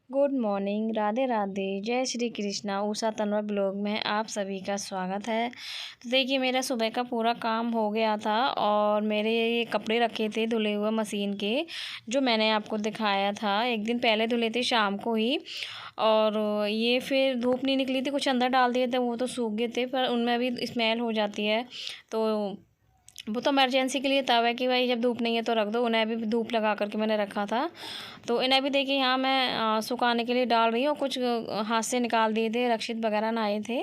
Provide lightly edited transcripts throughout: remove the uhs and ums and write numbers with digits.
Good morning, Radhe Radhe, जय Shri Krishna. Usha Tanwar blog में आप सभी का स्वागत है। तो देखिए, मेरा सुबह का पूरा काम हो गया था और मेरे ये कपड़े रखे थे धुले हुए मशीन के, जो मैंने आपको दिखाया था। एक दिन पहले धुले थे शाम को ही, और ये फिर धूप नहीं निकली थी, कुछ अंदर डाल दिए थे, वो तो सूख गए थे, पर उनमें भी स्मेल हो जाती है। तो वो तो इमरजेंसी के लिए तब है कि भाई जब धूप नहीं है तो रख दो। उन्हें भी धूप लगा करके मैंने रखा था। तो इन्हें भी देखिए यहाँ मैं सुखाने के लिए डाल रही हूँ। कुछ हाथ से निकाल दिए थे, रक्षित वगैरह नहाए थे,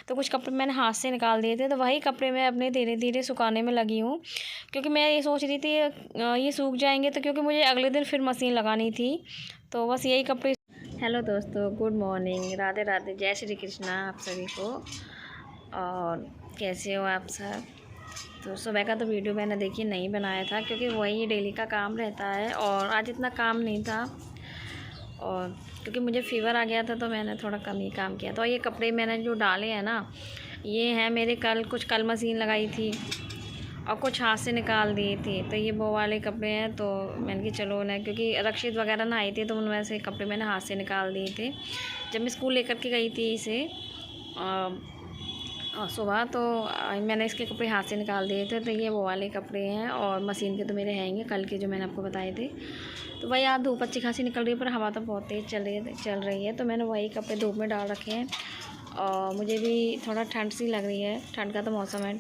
तो कुछ कपड़े मैंने हाथ से निकाल दिए थे। तो वही कपड़े मैं अपने धीरे धीरे सुखाने में लगी हूँ, क्योंकि मैं ये सोच रही थी ये सूख जाएंगे, तो क्योंकि मुझे अगले दिन फिर मशीन लगानी थी। तो बस यही कपड़े। हेलो दोस्तों, गुड मॉर्निंग, राधे राधे, जय श्री कृष्णा आप सभी को। और कैसे हो आप सब? तो सुबह का तो वीडियो मैंने देखिए नहीं बनाया था, क्योंकि वही डेली का काम रहता है और आज इतना काम नहीं था। और क्योंकि मुझे फीवर आ गया था तो मैंने थोड़ा कम ही काम किया। तो ये कपड़े मैंने जो डाले हैं ना, ये हैं मेरे कल मशीन लगाई थी और कुछ हाथ से निकाल दिए थे। तो ये वो वाले कपड़े हैं। तो मैंने कि चलो ना, क्योंकि रक्षित वगैरह ना आई थी तो उनमें से कपड़े मैंने हाथ से निकाल दिए थे जब मैं स्कूल लेकर के गई थी इसे सुबह। तो मैंने इसके कपड़े हाथ से निकाल दिए थे। तो ये वो वाले कपड़े हैं और मशीन के तो मेरे हैंगे कल के, जो मैंने आपको बताए थे। तो भाई आज धूप अच्छी खासी निकल रही है, पर हवा तो बहुत तेज़ चल रही है। तो मैंने वही कपड़े धूप में डाल रखे हैं। और मुझे भी थोड़ा ठंड सी लग रही है, ठंड का तो मौसम है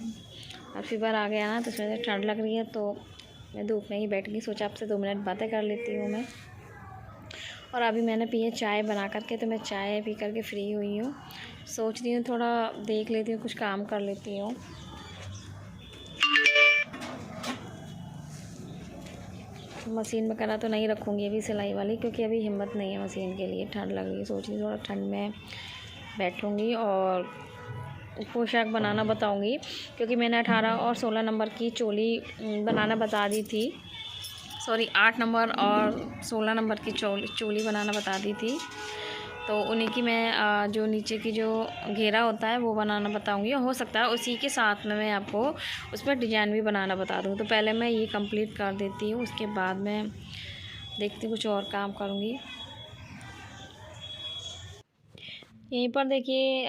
और फीवर आ गया ना, तो इसमें से ठंड लग रही है। तो मैं धूप में ही बैठ गई, सोचा आपसे 2 मिनट बातें कर लेती हूँ मैं। और अभी मैंने पी है चाय बना करके, तो मैं चाय पी करके फ्री हुई हूँ। सोच रही हूँ थोड़ा देख लेती हूँ, कुछ काम कर लेती हूँ। मशीन में करा तो नहीं रखूँगी अभी सिलाई वाली, क्योंकि अभी हिम्मत नहीं है मशीन के लिए, ठंड लग रही है। सोच रही हूँ थोड़ा ठंड में बैठूँगी और पोशाक बनाना बताऊँगी, क्योंकि मैंने 18 और 16 नंबर की चोली बनाना बता दी थी। सॉरी, 8 नंबर और 16 नंबर की चोली बनाना बता दी थी। तो उन्हीं की मैं जो नीचे की जो घेरा होता है वो बनाना बताऊंगी। हो सकता है उसी के साथ में मैं आपको उस पर डिज़ाइन भी बनाना बता दूँ। तो पहले मैं ये कंप्लीट कर देती हूँ, उसके बाद मैं देखती हूँ कुछ और काम करूँगी। यहीं पर देखिए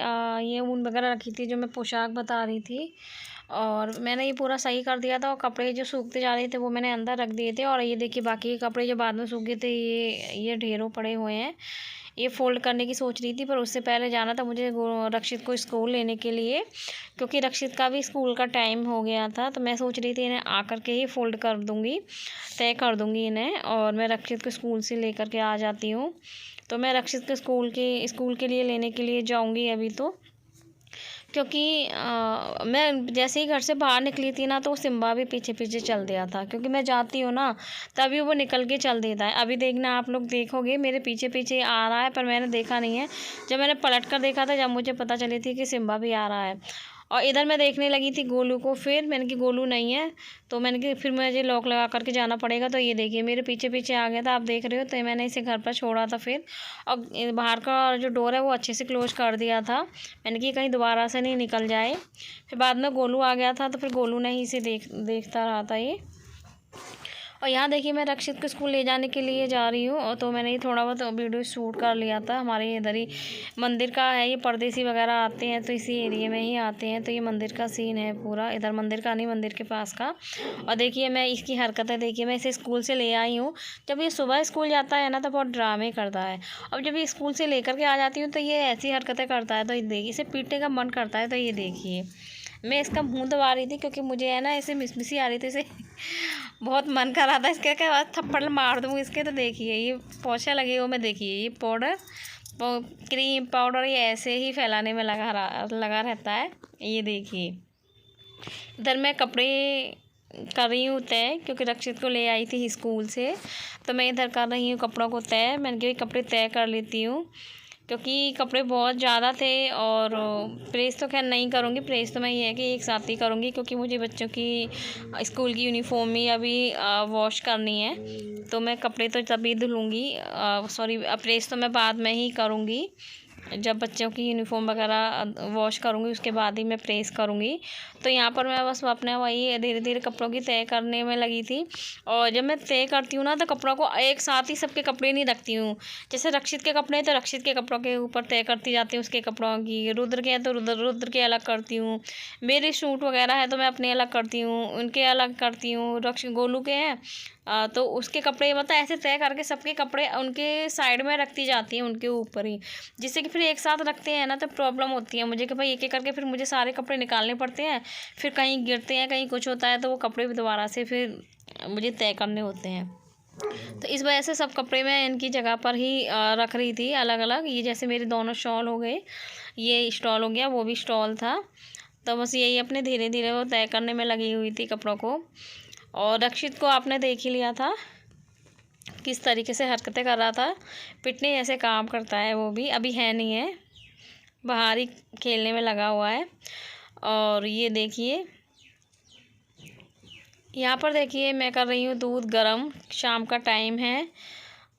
ये ऊन वगैरह रखी थी जो मैं पोशाक बता रही थी, और मैंने ये पूरा सही कर दिया था। और कपड़े जो सूखते जा रहे थे वो मैंने अंदर रख दिए थे। और ये देखिए बाकी के कपड़े जो बाद में सूखे थे, ये ढेरों पड़े हुए हैं। ये फ़ोल्ड करने की सोच रही थी, पर उससे पहले जाना था मुझे रक्षित को स्कूल लेने के लिए, क्योंकि रक्षित का भी स्कूल का टाइम हो गया था। तो मैं सोच रही थी इन्हें आकर के ही फ़ोल्ड कर दूँगी, तय कर दूँगी इन्हें, और मैं रक्षित को स्कूल से लेकर के आ जाती हूँ। तो मैं रक्षित के स्कूल के लिए लेने के लिए जाऊँगी अभी। तो क्योंकि मैं जैसे ही घर से बाहर निकली थी ना, तो सिम्बा भी पीछे पीछे चल दिया था, क्योंकि मैं जाती हूँ ना तभी वो निकल के चल देता है। अभी देखना, आप लोग देखोगे मेरे पीछे पीछे आ रहा है, पर मैंने देखा नहीं है। जब मैंने पलट कर देखा था, जब मुझे पता चली थी कि सिम्बा भी आ रहा है। और इधर मैं देखने लगी थी गोलू को, फिर मैंने कि गोलू नहीं है, तो मैंने कि फिर मुझे लॉक लगा करके जाना पड़ेगा। तो ये देखिए मेरे पीछे पीछे आ गया था, आप देख रहे हो। तो मैंने इसे घर पर छोड़ा था फिर, और बाहर का जो डोर है वो अच्छे से क्लोज कर दिया था। मैंने कि कहीं दोबारा से नहीं निकल जाए। फिर बाद में गोलू आ गया था, तो फिर गोलू ने ही इसे देखता रहा था ये। और यहाँ देखिए मैं रक्षित को स्कूल ले जाने के लिए जा रही हूँ, और तो मैंने ये थोड़ा बहुत वीडियो शूट कर लिया था। हमारे इधर ही मंदिर का है, ये परदेसी वगैरह आते हैं तो इसी एरिया में ही आते हैं। तो ये मंदिर का सीन है पूरा, इधर मंदिर का नहीं, मंदिर के पास का। और देखिए मैं इसकी हरकतें देखिए, मैं इसे स्कूल से ले आई हूँ। जब ये सुबह स्कूल जाता है ना, तो बहुत ड्रामे करता है। और जब ये स्कूल से लेकर के आ जाती हूँ तो ये ऐसी हरकतें करता है। तो ये देखिए, इसे पीटने का मन करता है। तो ये देखिए मैं इसका मुँह दबा रही थी, क्योंकि मुझे है ना इसे मिसमिसी आ रही थी, इसे बहुत मन कर रहा था इसके के बाद थप्पड़ मार दूँ इसके। तो देखिए ये पोछा लगे हुए में, देखिए ये पाउडर, क्रीम पाउडर, ये ऐसे ही फैलाने में लगा रहता है। ये देखिए इधर मैं कपड़े कर रही हूँ तय, क्योंकि रक्षित को ले आई थी स्कूल से। तो मैं इधर कर रही हूँ कपड़ों को तय। मैंने कहा कपड़े तय कर लेती हूँ, क्योंकि कपड़े बहुत ज़्यादा थे। और प्रेस तो खैर नहीं करूँगी, प्रेस तो मैं ये है कि एक साथ ही करूँगी, क्योंकि मुझे बच्चों की स्कूल की यूनिफॉर्म ही अभी वॉश करनी है। तो मैं कपड़े तो तभी धुलूँगी, सॉरी प्रेस तो मैं बाद में ही करूँगी। जब बच्चों की यूनिफ़ॉर्म वगैरह वॉश करूँगी उसके बाद ही मैं प्रेस करूँगी। तो यहाँ पर मैं बस अपने वही धीरे-धीरे कपड़ों की तय करने में लगी थी। और जब मैं तय करती हूँ ना तो कपड़ों को एक साथ ही सबके कपड़े नहीं रखती हूँ। जैसे रक्षित के कपड़े हैं तो रक्षित के कपड़ों के ऊपर तय करती जाती हूँ उसके कपड़ों की, रुद्र के हैं तो रुद्र के अलग करती हूँ, मेरे सूट वगैरह है तो मैं अपने अलग करती हूँ, उनके अलग करती हूँ। गोलू के हैं तो उसके कपड़े मतलब ऐसे तय करके सबके कपड़े उनके साइड में रखती जाती हैं उनके ऊपर ही, जिससे कि फिर एक साथ रखते हैं ना तो प्रॉब्लम होती है मुझे कि भाई एक एक करके फिर मुझे सारे कपड़े निकालने पड़ते हैं, फिर कहीं गिरते हैं कहीं कुछ होता है तो वो कपड़े भी दोबारा से फिर मुझे तय करने होते हैं। तो इस वजह से सब कपड़े मैं इनकी जगह पर ही रख रही थी अलग अलग। ये जैसे मेरे दोनों शॉल हो गए, ये स्टॉल हो गया, वो भी स्टॉल था। तो बस यही अपने धीरे धीरे वो तय करने में लगी हुई थी कपड़ों को। और रक्षित को आपने देख ही लिया था किस तरीके से हरकतें कर रहा था, पिटने जैसे काम करता है वो भी, अभी है नहीं है, बाहर ही खेलने में लगा हुआ है। और ये देखिए यहाँ पर देखिए मैं कर रही हूँ दूध गरम, शाम का टाइम है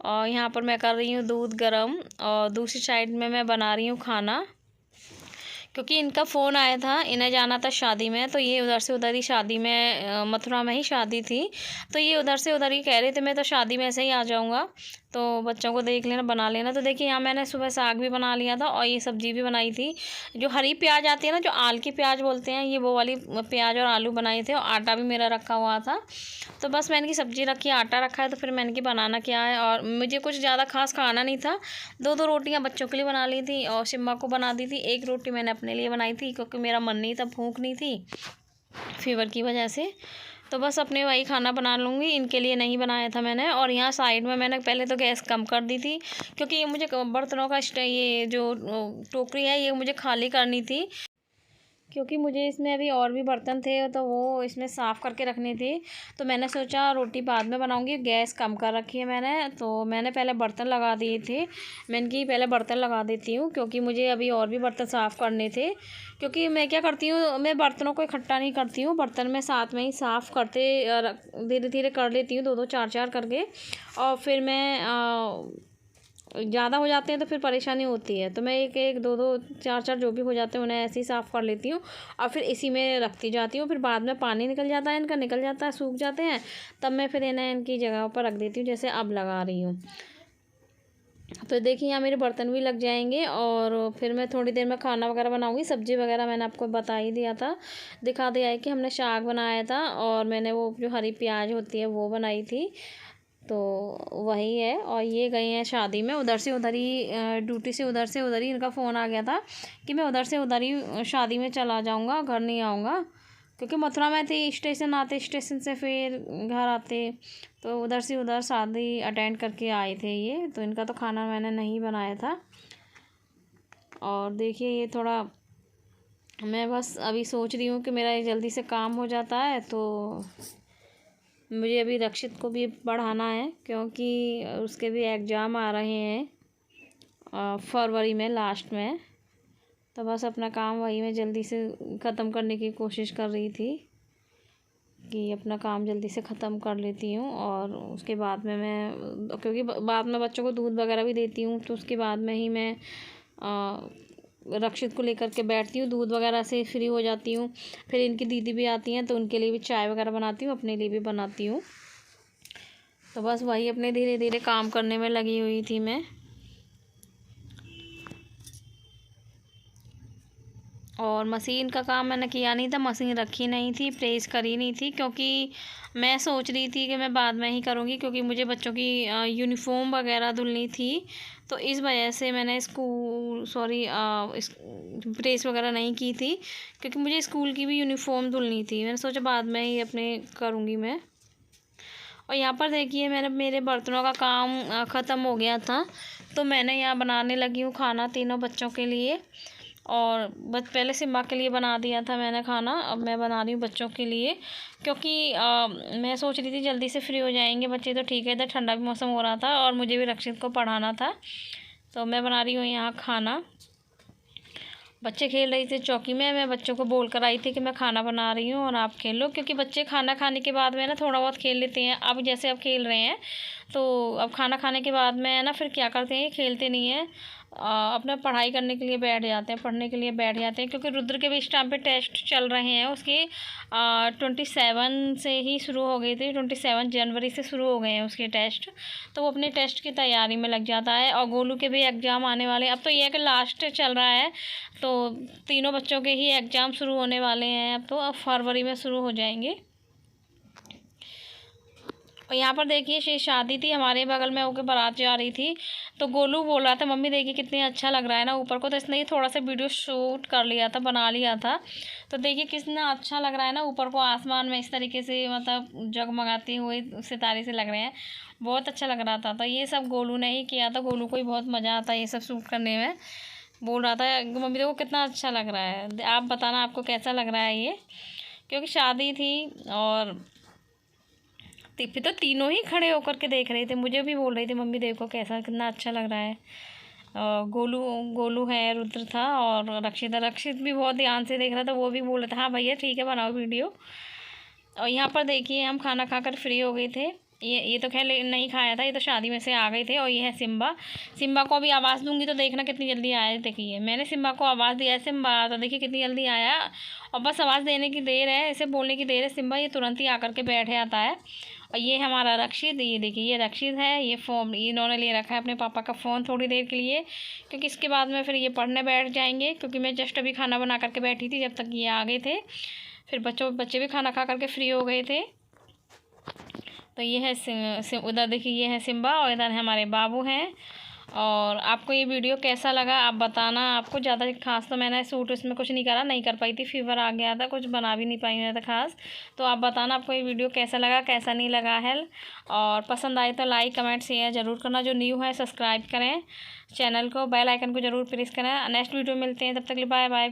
और यहाँ पर मैं कर रही हूँ दूध गरम और दूसरी साइड में मैं बना रही हूँ खाना। क्योंकि इनका फ़ोन आया था, इन्हें जाना था शादी में, तो ये उधर से उधर ही शादी में मथुरा में ही शादी थी, तो ये उधर से उधर ही कह रहे थे मैं तो शादी में ऐसे ही आ जाऊँगा, तो बच्चों को देख लेना बना लेना। तो देखिए यहाँ मैंने सुबह साग भी बना लिया था और ये सब्ज़ी भी बनाई थी। जो हरी प्याज आती है ना, जो आल की प्याज बोलते हैं, ये वो वाली प्याज और आलू बनाए थे और आटा भी मेरा रखा हुआ था। तो बस मैंने की सब्ज़ी रखी, आटा रखा है, तो फिर मैंने की बनाना क्या है। और मुझे कुछ ज़्यादा खास खाना नहीं था, 2-2 रोटियाँ बच्चों के लिए बना ली थी और सिम्मा को बना दी थी। 1 रोटी मैंने अपने लिए बनाई थी क्योंकि मेरा मन नहीं था, भूख नहीं थी फीवर की वजह से। तो बस अपने वही खाना बना लूँगी, इनके लिए नहीं बनाया था मैंने। और यहाँ साइड में मैंने पहले तो गैस कम कर दी थी क्योंकि ये मुझे बर्तनों का ये जो टोकरी है ये मुझे खाली करनी थी, क्योंकि मुझे इसमें अभी और भी बर्तन थे तो वो इसमें साफ़ करके रखने थे। तो मैंने सोचा रोटी बाद में बनाऊंगी, गैस कम कर रखी है मैंने, तो मैंने पहले बर्तन लगा दिए थे। मैंने कि पहले बर्तन लगा देती हूँ क्योंकि मुझे अभी और भी बर्तन साफ़ करने थे। क्योंकि मैं क्या करती हूँ, मैं बर्तनों को इकट्ठा नहीं करती हूँ, बर्तन में साथ में ही साफ़ करते धीरे धीरे कर लेती हूँ, 2-2 4-4 करके। और फिर मैं ज़्यादा हो जाते हैं तो फिर परेशानी होती है, तो मैं 1-1 2-2 4-4 जो भी हो जाते हैं उन्हें ऐसे ही साफ़ कर लेती हूँ और फिर इसी में रखती जाती हूँ। फिर बाद में पानी निकल जाता है, इनका निकल जाता है, सूख जाते हैं, तब मैं फिर इन्हें इनकी जगह पर रख देती हूँ जैसे अब लगा रही हूँ। तो देखिए यहाँ मेरे बर्तन भी लग जाएंगे और फिर मैं थोड़ी देर में खाना वगैरह बनाऊँगी। सब्ज़ी वगैरह मैंने आपको बता ही दिया था, दिखा दिया है कि हमने साग बनाया था और मैंने वो जो हरी प्याज होती है वो बनाई थी, तो वही है। और ये गए हैं शादी में, उधर से उधर ही ड्यूटी से उधर से उधर ही इनका फ़ोन आ गया था कि मैं उधर से उधर ही शादी में चला जाऊंगा, घर नहीं आऊँगा, क्योंकि मथुरा में थी, स्टेशन आते स्टेशन से फिर घर आते, तो उधर से उधर शादी अटेंड करके आए थे ये। तो इनका तो खाना मैंने नहीं बनाया था। और देखिए ये थोड़ा मैं बस अभी सोच रही हूँ कि मेरा ये जल्दी से काम हो जाता है, तो मुझे अभी रक्षित को भी पढ़ाना है क्योंकि उसके भी एग्ज़ाम आ रहे हैं फरवरी में लास्ट में। तो बस अपना काम वही मैं जल्दी से ख़त्म करने की कोशिश कर रही थी कि अपना काम जल्दी से ख़त्म कर लेती हूँ और उसके बाद में मैं, क्योंकि बाद में बच्चों को दूध वगैरह भी देती हूँ, तो उसके बाद में ही मैं रक्षित को लेकर के बैठती हूँ, दूध वगैरह से फ्री हो जाती हूँ। फिर इनकी दीदी भी आती हैं तो उनके लिए भी चाय वगैरह बनाती हूँ, अपने लिए भी बनाती हूँ। तो बस वही अपने धीरे धीरे काम करने में लगी हुई थी मैं। और मशीन का काम मैंने किया नहीं था, मशीन रखी नहीं थी, प्रेस करी नहीं थी, क्योंकि मैं सोच रही थी कि मैं बाद में ही करूँगी, क्योंकि मुझे बच्चों की यूनिफ़ॉर्म वगैरह धुलनी थी। तो इस वजह से मैंने प्रेस वगैरह नहीं की थी, क्योंकि मुझे स्कूल की भी यूनिफ़ॉर्म धुलनी थी। मैंने सोचा बाद में ही अपने करूँगी मैं। और यहाँ पर देखिए मेरे बर्तनों का काम ख़त्म हो गया था, तो मैंने यहाँ बनाने लगी हूँ खाना तीनों बच्चों के लिए। और बस पहले सिम्बा के लिए बना दिया था मैंने खाना, अब मैं बना रही हूँ बच्चों के लिए, क्योंकि मैं सोच रही थी जल्दी से फ्री हो जाएंगे बच्चे, तो ठीक है, इधर ठंडा भी मौसम हो रहा था और मुझे भी रक्षित को पढ़ाना था। तो मैं बना रही हूँ यहाँ खाना। बच्चे खेल रही थी चौकी में, मैं बच्चों को बोल कर आई थी कि मैं खाना बना रही हूँ और आप खेल लो, क्योंकि बच्चे खाना खाने के बाद में ना थोड़ा बहुत खेल लेते हैं। अब जैसे अब खेल रहे हैं तो अब खाना खाने के बाद में ना फिर क्या करते हैं, खेलते नहीं हैं, अपना पढ़ाई करने के लिए बैठ जाते हैं, पढ़ने के लिए बैठ जाते हैं, क्योंकि रुद्र के भी इस टाइम पे टेस्ट चल रहे हैं उसके। 27 से ही शुरू हो गई थी, 27 जनवरी से शुरू हो गए हैं उसके टेस्ट। तो वो अपने टेस्ट की तैयारी में लग जाता है। और गोलू के भी एग्ज़ाम आने वाले, अब तो ये है कि लास्ट चल रहा है, तो तीनों बच्चों के ही एग्ज़ाम शुरू होने वाले हैं। अब फरवरी में शुरू हो जाएंगे। और यहाँ पर देखिए शादी थी हमारे बगल में, होकर बारात जा रही थी। तो गोलू बोल रहा था मम्मी देखिए कितनी अच्छा लग रहा है ना ऊपर को, तो इसने थोड़ा सा वीडियो शूट कर लिया था, बना लिया था। तो देखिए कितना अच्छा लग रहा है ना ऊपर को, आसमान में इस तरीके से मतलब जगमगाते हुए सितारे से लग रहे हैं, बहुत अच्छा लग रहा था। तो ये सब गोलू ने ही किया था, गोलू को ही बहुत मज़ा आता है ये सब शूट करने में। बोल रहा था मम्मी देखो कितना अच्छा लग रहा है, आप बताना आपको कैसा लग रहा है ये, क्योंकि शादी थी। और फिर तो तीनों ही खड़े होकर के देख रहे थे, मुझे भी बोल रही थी मम्मी देखो कैसा कितना अच्छा लग रहा है। गोलू गोलू है, रुद्र था और रक्षित भी बहुत ध्यान से देख रहा था, वो भी बोल रहा था हाँ भैया ठीक है बनाओ वीडियो। और यहाँ पर देखिए हम खाना खाकर फ्री हो गए थे। ये तो खैर नहीं खाया था, ये तो शादी में से आ गए थे। और ये है सिम्बा को अभी आवाज़ दूंगी तो देखना कितनी जल्दी आया। देखिए मैंने सिम्बा को आवाज़ दिया है, सिम्बा, तो देखिए कितनी जल्दी आया। और बस आवाज़ देने की देर है, इसे बोलने की देर है, सिम्बा ये तुरंत ही आकर के बैठ जाता है। और ये हमारा रक्षित, ये देखिए ये रक्षित है, ये फ़ोन इन्होंने ले रखा है अपने पापा का फ़ोन थोड़ी देर के लिए, क्योंकि इसके बाद में फिर ये पढ़ने बैठ जाएंगे। क्योंकि मैं जस्ट अभी खाना बना करके बैठी थी जब तक ये आ गए थे, फिर बच्चे भी खाना खा करके फ्री हो गए थे। तो ये है उधर देखिए ये है सिम्बा और इधर हमारे बाबू हैं। और आपको ये वीडियो कैसा लगा आप बताना। आपको ज़्यादा खास तो मैंने सूट इसमें कुछ नहीं करा, नहीं कर पाई थी, फीवर आ गया था, कुछ बना भी नहीं पाई मैं था खास। तो आप बताना आपको ये वीडियो कैसा लगा कैसा नहीं लगा है। और पसंद आए तो लाइक कमेंट शेयर ज़रूर करना, जो न्यू है सब्सक्राइब करें चैनल को, बेल आइकन को ज़रूर प्रेस करें। नेक्स्ट वीडियो मिलते हैं, तब तक के लिए बाय बाय।